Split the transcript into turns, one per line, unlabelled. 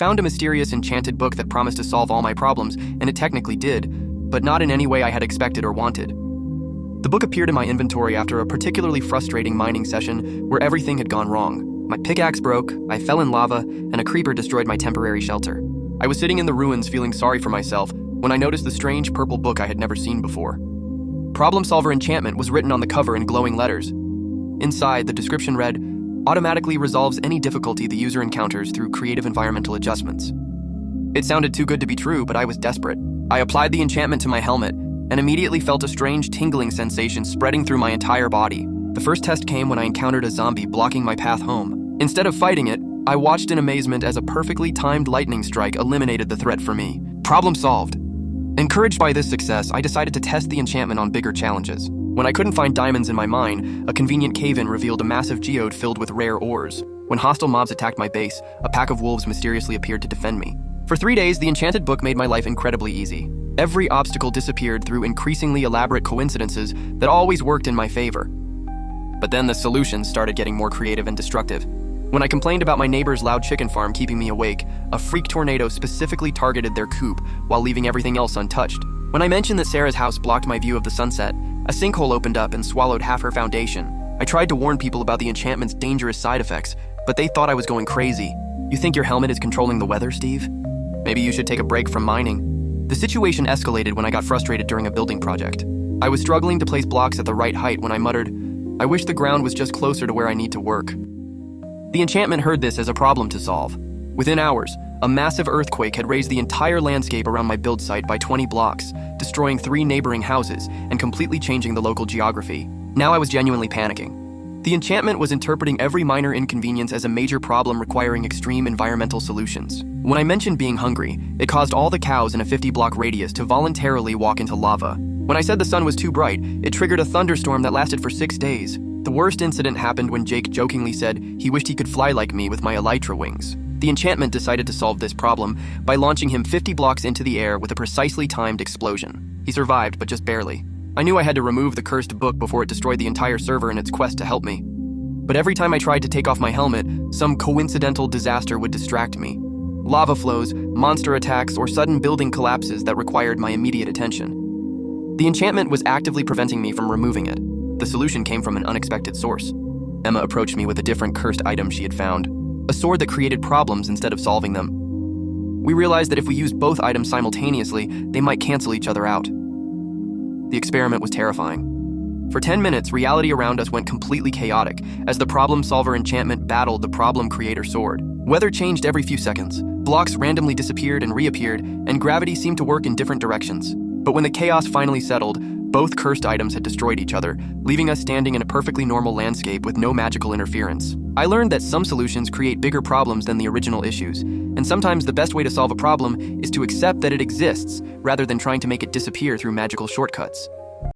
Found a mysterious enchanted book that promised to solve all my problems, and it technically did, but not in any way I had expected or wanted. The book appeared in my inventory after a particularly frustrating mining session where everything had gone wrong. My pickaxe broke, I fell in lava, and a creeper destroyed my temporary shelter. I was sitting in the ruins feeling sorry for myself when I noticed the strange purple book I had never seen before. Problem Solver Enchantment was written on the cover in glowing letters. Inside, the description read, "Automatically resolves any difficulty the user encounters through creative environmental adjustments." It sounded too good to be true, but I was desperate. I applied the enchantment to my helmet and immediately felt a strange tingling sensation spreading through my entire body. The first test came when I encountered a zombie blocking my path home. Instead of fighting it, I watched in amazement as a perfectly timed lightning strike eliminated the threat for me. Problem solved. Encouraged by this success, I decided to test the enchantment on bigger challenges. When I couldn't find diamonds in my mine, a convenient cave-in revealed a massive geode filled with rare ores. When hostile mobs attacked my base, a pack of wolves mysteriously appeared to defend me. For 3 days, the enchanted book made my life incredibly easy. Every obstacle disappeared through increasingly elaborate coincidences that always worked in my favor. But then the solutions started getting more creative and destructive. When I complained about my neighbor's loud chicken farm keeping me awake, a freak tornado specifically targeted their coop while leaving everything else untouched. When I mentioned that Sarah's house blocked my view of the sunset, a sinkhole opened up and swallowed half her foundation. I tried to warn people about the enchantment's dangerous side effects, but they thought I was going crazy. You think your helmet is controlling the weather, Steve? Maybe you should take a break from mining. The situation escalated when I got frustrated during a building project. I was struggling to place blocks at the right height when I muttered, "I wish the ground was just closer to where I need to work." The enchantment heard this as a problem to solve. Within hours, a massive earthquake had raised the entire landscape around my build site by 20 blocks, destroying 3 neighboring houses and completely changing the local geography. Now I was genuinely panicking. The enchantment was interpreting every minor inconvenience as a major problem requiring extreme environmental solutions. When I mentioned being hungry, it caused all the cows in a 50-block radius to voluntarily walk into lava. When I said the sun was too bright, it triggered a thunderstorm that lasted for 6 days. The worst incident happened when Jake jokingly said he wished he could fly like me with my elytra wings. The enchantment decided to solve this problem by launching him 50 blocks into the air with a precisely timed explosion. He survived, but just barely. I knew I had to remove the cursed book before it destroyed the entire server in its quest to help me. But every time I tried to take off my helmet, some coincidental disaster would distract me. Lava flows, monster attacks, or sudden building collapses that required my immediate attention. The enchantment was actively preventing me from removing it. The solution came from an unexpected source. Emma approached me with a different cursed item she had found, a sword that created problems instead of solving them. We realized that if we used both items simultaneously, they might cancel each other out. The experiment was terrifying. For 10 minutes, reality around us went completely chaotic as the Problem Solver Enchantment battled the Problem Creator sword. Weather changed every few seconds. Blocks randomly disappeared and reappeared, and gravity seemed to work in different directions. But when the chaos finally settled, both cursed items had destroyed each other, leaving us standing in a perfectly normal landscape with no magical interference. I learned that some solutions create bigger problems than the original issues, and sometimes the best way to solve a problem is to accept that it exists rather than trying to make it disappear through magical shortcuts.